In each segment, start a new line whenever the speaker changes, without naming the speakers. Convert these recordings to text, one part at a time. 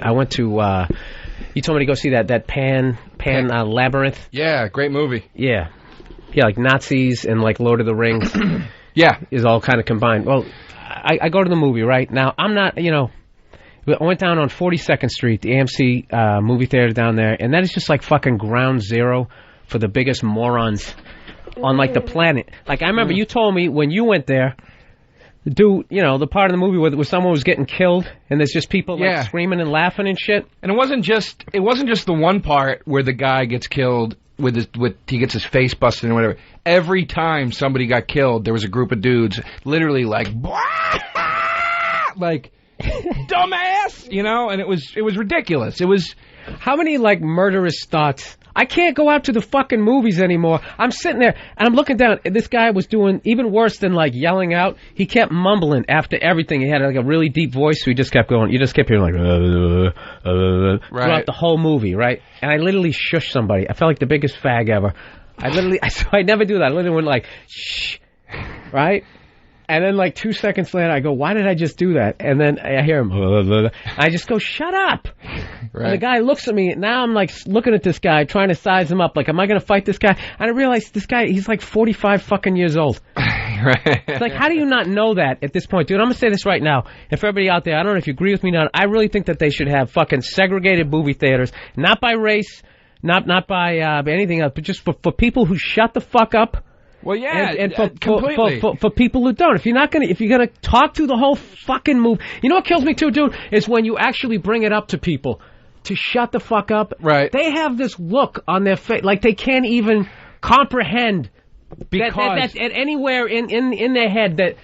I went to, you told me to go see that Pan Labyrinth.
Yeah, great movie.
Yeah. Yeah, like Nazis and like Lord of the Rings.
Yeah.
Is all kind of combined. Well, I go to the movie, right? Now, I'm not, I went down on 42nd Street, the AMC movie theater down there, and that is just like fucking ground zero for the biggest morons on like the planet. Like, I remember you told me when you went there, the part of the movie where someone was getting killed, and there's just people like screaming and laughing and shit.
And it wasn't just the one part where the guy gets killed he gets his face busted and whatever. Every time somebody got killed, there was a group of dudes literally like dumbass, and it was ridiculous. It was
how many like murderous thoughts. I can't go out to the fucking movies anymore. I'm sitting there, and I'm looking down, and this guy was doing even worse than, like, yelling out. He kept mumbling after everything. He had, like, a really deep voice, so he just kept going. You just kept hearing, like, throughout the whole movie, right? And I literally shushed somebody. I felt like the biggest fag ever. I never do that. I literally went, like, shh, right? And then, like, 2 seconds later, I go, why did I just do that? And then I hear him, I just go, shut up. Right. And the guy looks at me. Now I'm, like, looking at this guy, trying to size him up. Like, am I going to fight this guy? And I realize this guy, he's, like, 45 fucking years old. Right. It's like, how do you not know that at this point? Dude, I'm going to say this right now. And for everybody out there, I don't know if you agree with me or not, I really think that they should have fucking segregated movie theaters, not by race, not by anything else, but just for people who shut the fuck up.
Well, yeah,
and
completely.
For people who don't. If you're gonna talk through the whole fucking movie, you know what kills me too, dude, is when you actually bring it up to people to shut the fuck up.
Right.
They have this look on their face like they can't even comprehend that anywhere in their head that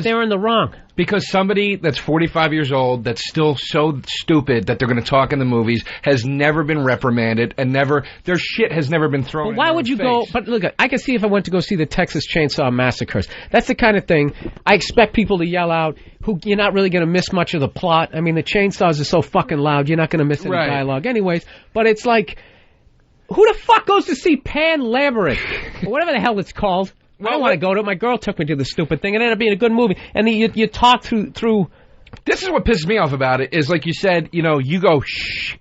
they're in the wrong.
Because somebody that's 45 years old, that's still so stupid that they're going to talk in the movies, has never been reprimanded, and their shit has never been thrown in
why would you
face.
go? But look, I can see if I went to go see the Texas Chainsaw Massacres. That's the kind of thing I expect people to yell out. You're not really going to miss much of the plot. I mean, the chainsaws are so fucking loud, you're not going to miss any dialogue anyways. But it's like, who the fuck goes to see Pan Labyrinth? Or whatever the hell it's called. I don't want to go to it. My girl took me to the stupid thing. It ended up being a good movie. And then you talk through...
This is what pisses me off about it, is like you said, you go, shh,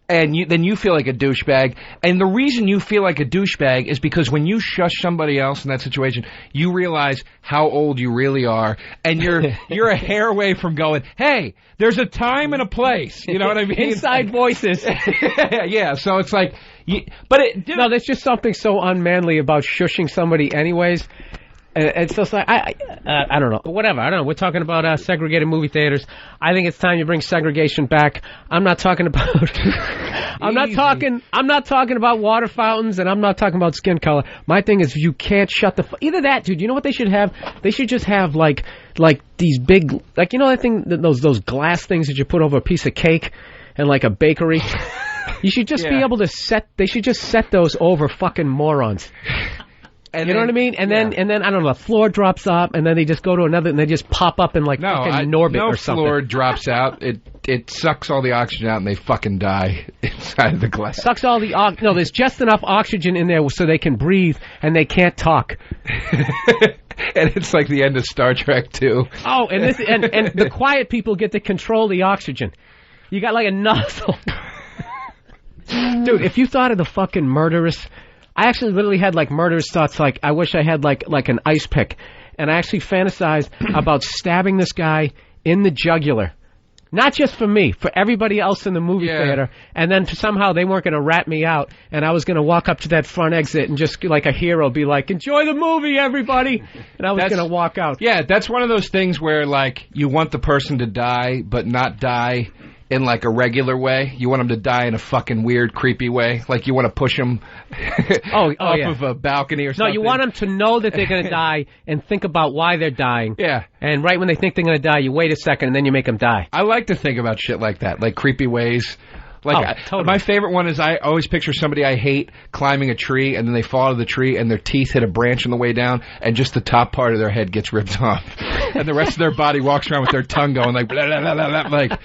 and then you feel like a douchebag. And the reason you feel like a douchebag is because when you shush somebody else in that situation, you realize how old you really are. And you're a hair away from going, hey, there's a time and a place. You know what I mean?
Inside voices.
Yeah, so it's like...
No, there's just something so unmanly about shushing somebody anyways. It's just like, I don't know. Whatever, I don't know. We're talking about segregated movie theaters. I think it's time you bring segregation back. I'm not talking about... I'm not talking about water fountains, and I'm not talking about skin color. My thing is, you can't shut the... Either that, dude, you know what they should have? They should just have, like these big... Like, you know that thing, those glass things that you put over a piece of cake and like a bakery? You should just be able to they should just set those over fucking morons. And you know what I mean? And then I don't know, the floor drops up, and then they just go to another, and they just pop up in like fucking Norbit or something.
No floor drops out. It sucks all the oxygen out, and they fucking die inside of the glass.
Sucks all the no, there's just enough oxygen in there so they can breathe, and they can't talk.
And it's like the end of Star Trek too.
Oh, and the quiet people get to control the oxygen. You got like a nozzle. Dude, if you thought of the fucking murderous... I actually literally had like murderous thoughts, like I wish I had like an ice pick. And I actually fantasized about stabbing this guy in the jugular. Not just for me, for everybody else in the movie theater. And then somehow they weren't going to rat me out, and I was going to walk up to that front exit and just like a hero be like, enjoy the movie, everybody! And I was going to walk out.
Yeah, that's one of those things where like you want the person to die, but not die in like a regular way. You want them to die in a fucking weird, creepy way. Like you want to push them off of a balcony or something.
No, you want them to know that they're going to die and think about why they're dying.
Yeah.
And right when they think they're going to die, you wait a second and then you make them die.
I like to think about shit like that, like creepy ways. Like
totally.
My favorite one is I always picture somebody I hate climbing a tree, and then they fall out of the tree, and their teeth hit a branch on the way down, and just the top part of their head gets ripped off, and the rest of their body walks around with their tongue going like blah, blah, blah, blah, blah, like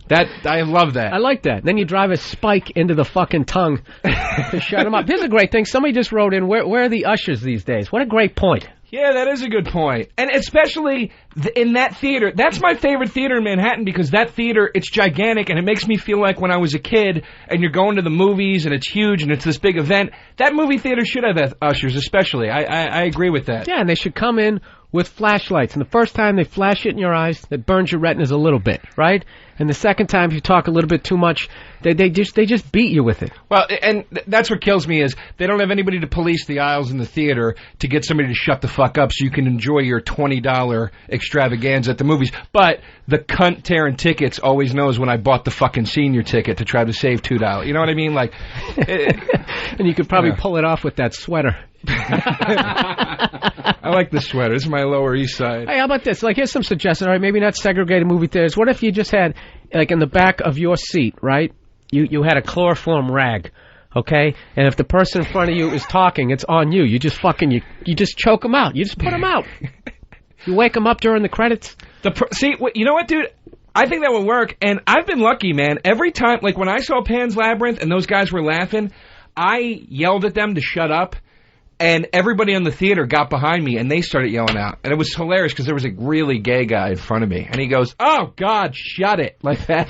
that. I love that.
I like that. Then you drive a spike into the fucking tongue to shut them up. Here's a great thing. Somebody just wrote in, where are the ushers these days? What a great point.
Yeah, that is a good point. And especially in that theater. That's my favorite theater in Manhattan because that theater, it's gigantic and it makes me feel like when I was a kid and you're going to the movies and it's huge and it's this big event. That movie theater should have ushers, especially. I agree with that.
Yeah, and they should come in with flashlights. And the first time they flash it in your eyes, that burns your retinas a little bit, right? And the second time, if you talk a little bit too much, they just beat you with it.
Well, and that's what kills me is they don't have anybody to police the aisles in the theater to get somebody to shut the fuck up so you can enjoy your $20 extravaganza at the movies. But the cunt tearing tickets always knows when I bought the fucking senior ticket to try to save $2. You know what I mean? Like,
and you could probably pull it off with that sweater.
I like the sweater. This is my Lower East Side.
Hey, how about this? Like, here's some suggestions. All right, maybe not segregated movie theaters. What if you just had, like, in the back of your seat, right? You had a chloroform rag, okay? And if the person in front of you is talking, it's on you. You just fucking you just choke them out. You just put them out. You wake them up during the credits.
See, you know what, dude? I think that would work. And I've been lucky, man. Every time, like when I saw Pan's Labyrinth and those guys were laughing, I yelled at them to shut up. And everybody in the theater got behind me, and they started yelling out. And it was hilarious because there was a really gay guy in front of me. And he goes, "Oh, God, shut it," like that.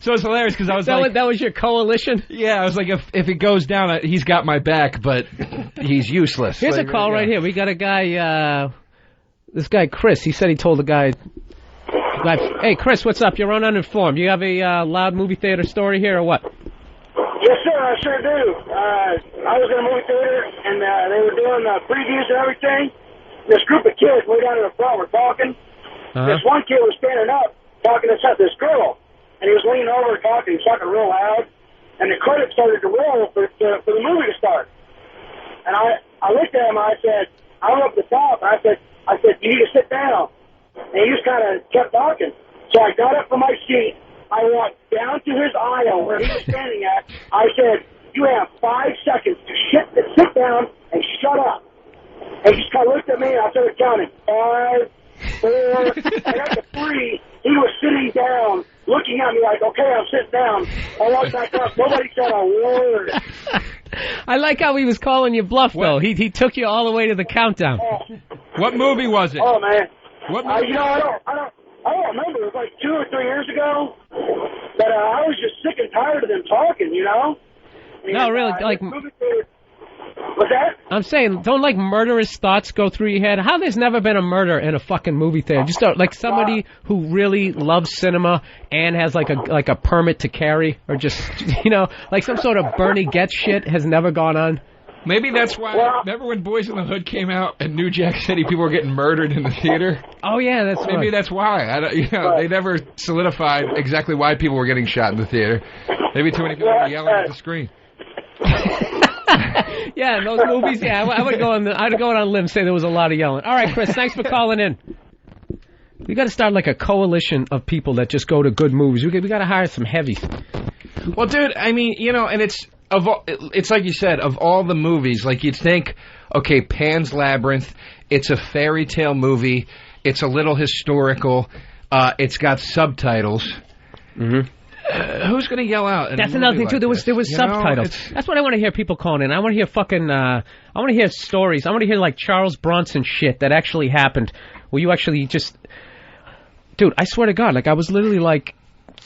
So it's hilarious because I was like...
That was your coalition?
Yeah, I was like, if it goes down, he's got my back, but he's useless.
Here's
like,
a call right here. We got a guy, this guy, Chris. He said he told the guy... Hey, Chris, what's up? You're on Uninformed. You have a loud movie theater story here or what?
Yes, sir, I sure do. I was in a movie theater, and they were doing previews and everything. This group of kids way down in the front were talking. This one kid was standing up talking to this girl, and he was leaning over talking. He was talking real loud, and the credits started to roll for the movie to start. And I looked at him, and I said, I went up to the top, and I said, you need to sit down. And he just kind of kept talking. So I got up from my seat. I walked down to his aisle where he was standing at. I said, you have 5 seconds to sit down and shut up. And he just kind of looked at me, and I started counting. 5, 4, and at the 3, he was sitting down, looking at me like, okay, I'm sitting down. I walked back up. Nobody said a word.
I like how he was calling you bluff, though. He took you all the way to the countdown.
What movie was it?
Oh, man.
What movie?
You know, I don't remember. It was like 2 or 3 years ago. But I was just sick and tired of them talking, you know?
No, really, like...
What's that?
I'm saying, don't, like, murderous thoughts go through your head? How there's never been a murder in a fucking movie theater? Just, like, somebody who really loves cinema and has, like a permit to carry, or just, you know, like some sort of Bernie Getz shit has never gone on.
Maybe that's why. Remember when Boys in the Hood came out and New Jack City people were getting murdered in the theater?
Oh yeah, that's
maybe
right.
That's why. They never solidified exactly why people were getting shot in the theater. Maybe too many people were yelling at the screen.
Yeah, in those movies. Yeah, I would go on. I'd go on a limb and say there was a lot of yelling. All right, Chris, thanks for calling in. We got to start like a coalition of people that just go to good movies. We got to hire some heavies.
Well, dude, I mean, you know, and it's like you said, of all the movies, like you'd think, okay, Pan's Labyrinth, it's a fairy tale movie, it's a little historical, it's got subtitles.
Mm-hmm.
Who's going to yell out?
That's another thing, too. There was subtitles. That's what I want to hear people calling in. I want to hear I want to hear stories. I want to hear, like, Charles Bronson shit that actually happened, where you actually just... Dude, I swear to God, like, I was literally, like,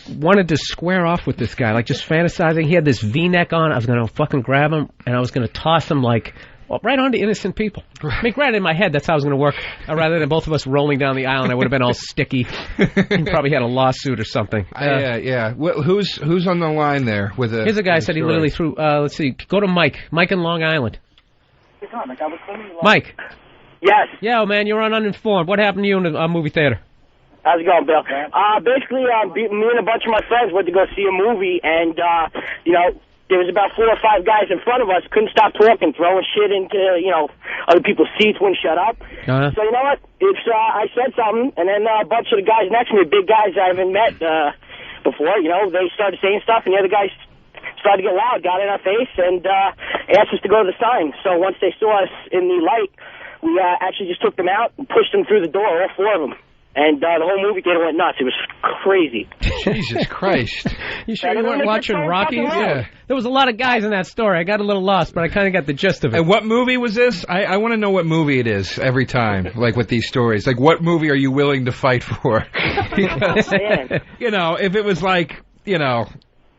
wanted to square off with this guy, like, just fantasizing. He had this V-neck on. I was going to fucking grab him, and I was going to toss him, like... Well, right onto innocent people. I mean, granted, in my head, that's how it was going to work. Rather than both of us rolling down the aisle, and I would have been all sticky. He probably had a lawsuit or something.
Yeah. Who's on the line there?
Here's a guy said he literally threw. Let's see. Go to Mike. Mike in Long Island. Mike.
Yes.
Yeah, man, you're on Uninformed. What happened to you in the movie theater?
How's it going, Bill? Basically, me and a bunch of my friends went to go see a movie, and you know. There was about 4 or 5 guys in front of us, couldn't stop talking, throwing shit into, you know, other people's seats, wouldn't shut up. So you know what? I said something, and then a bunch of the guys next to me, big guys I haven't met before, you know, they started saying stuff, and the other guys started to get loud, got in our face, and asked us to go to the sign. So once they saw us in the light, we actually just took them out and pushed them through the door, all 4 of them. And the whole movie theater went nuts. It was crazy.
Jesus Christ.
You sure you weren't watching Rocky? Yeah. There was a lot of guys in that story. I got a little lost, but I kind of got the gist of it.
And what movie was this? I want to know what movie it is every time, like with these stories. Like, what movie are you willing to fight for? Because, you know, if it was like, you know,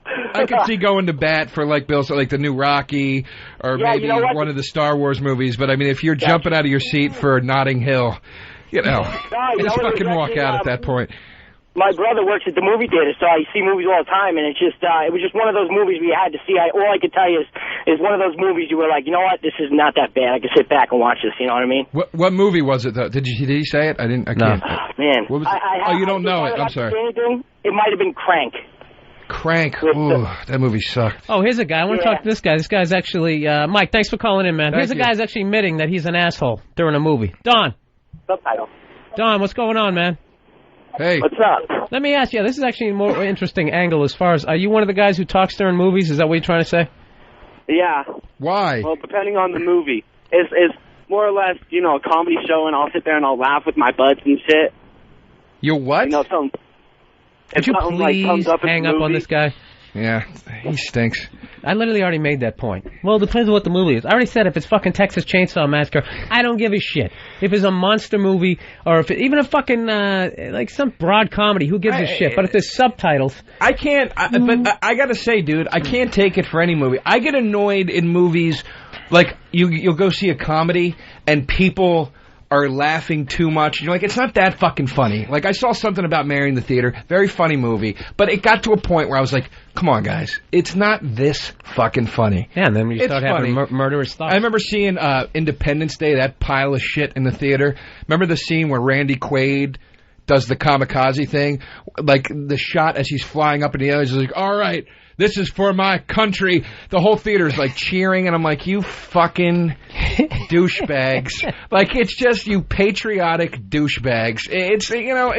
I could see going to bat for like Bill, like the new Rocky, or maybe one of the Star Wars movies. But I mean, if you're jumping out of your seat for Notting Hill, you know, just fucking walk out at that point.
My brother works at the movie theater, so I see movies all the time, and it's just it was just one of those movies we had to see. All I could tell you is one of those movies you were like, you know what, this is not that bad. I can sit back and watch this. You know what I mean?
What movie was it though? Did he say it? I didn't. I can't.
Oh, man.
What was you don't know it. I'm sorry.
It might have been Crank.
Crank. Ooh, that movie sucked.
Oh, here's a guy. I want to talk to this guy. This guy's actually Mike. Thanks for calling in, man. Here's a guy who's actually admitting that he's an asshole during a movie. Don.
Subtitle.
Don, what's going on, man?
Hey.
What's up?
Let me ask you. This is actually a more interesting angle as far as, are you one of the guys who talks during movies? Is that what you're trying to say?
Yeah.
Why?
Well, depending on the movie. It's more or less, you know, a comedy show, and I'll sit there and I'll laugh with my buds and shit.
You what?
You know,
Could you please hang up on this guy?
Yeah, he stinks.
I literally already made that point. Well, it depends on what the movie is. I already said if it's fucking Texas Chainsaw Massacre, I don't give a shit. If it's a monster movie, or if even a fucking, like some broad comedy, who gives a shit? But if there's subtitles...
I can't, but I gotta say, dude, I can't take it for any movie. I get annoyed in movies, like, you'll go see a comedy, and people are laughing too much. You're like, it's not that fucking funny. Like, I saw something about Mary in the theater, very funny movie, but it got to a point where I was like, come on, guys, it's not this fucking funny.
Yeah, and then you start having murderous thoughts.
I remember seeing Independence Day, that pile of shit in the theater. Remember the scene where Randy Quaid does the kamikaze thing? Like, the shot as he's flying up in the air, he's like, all right, this is for my country. The whole theater's like cheering, and I'm like, you fucking douchebags. Like, it's just you patriotic douchebags. It's, you know,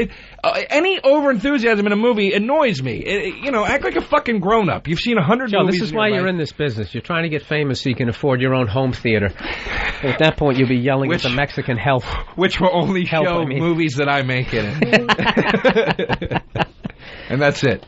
any overenthusiasm in a movie annoys me. You know, act like a fucking grown-up. You've seen 100 movies.
This is why you're in this business. You're trying to get famous so you can afford your own home theater. At that point, you'll be yelling at the Mexican help.
Which will only show movies that I make it in. And that's it.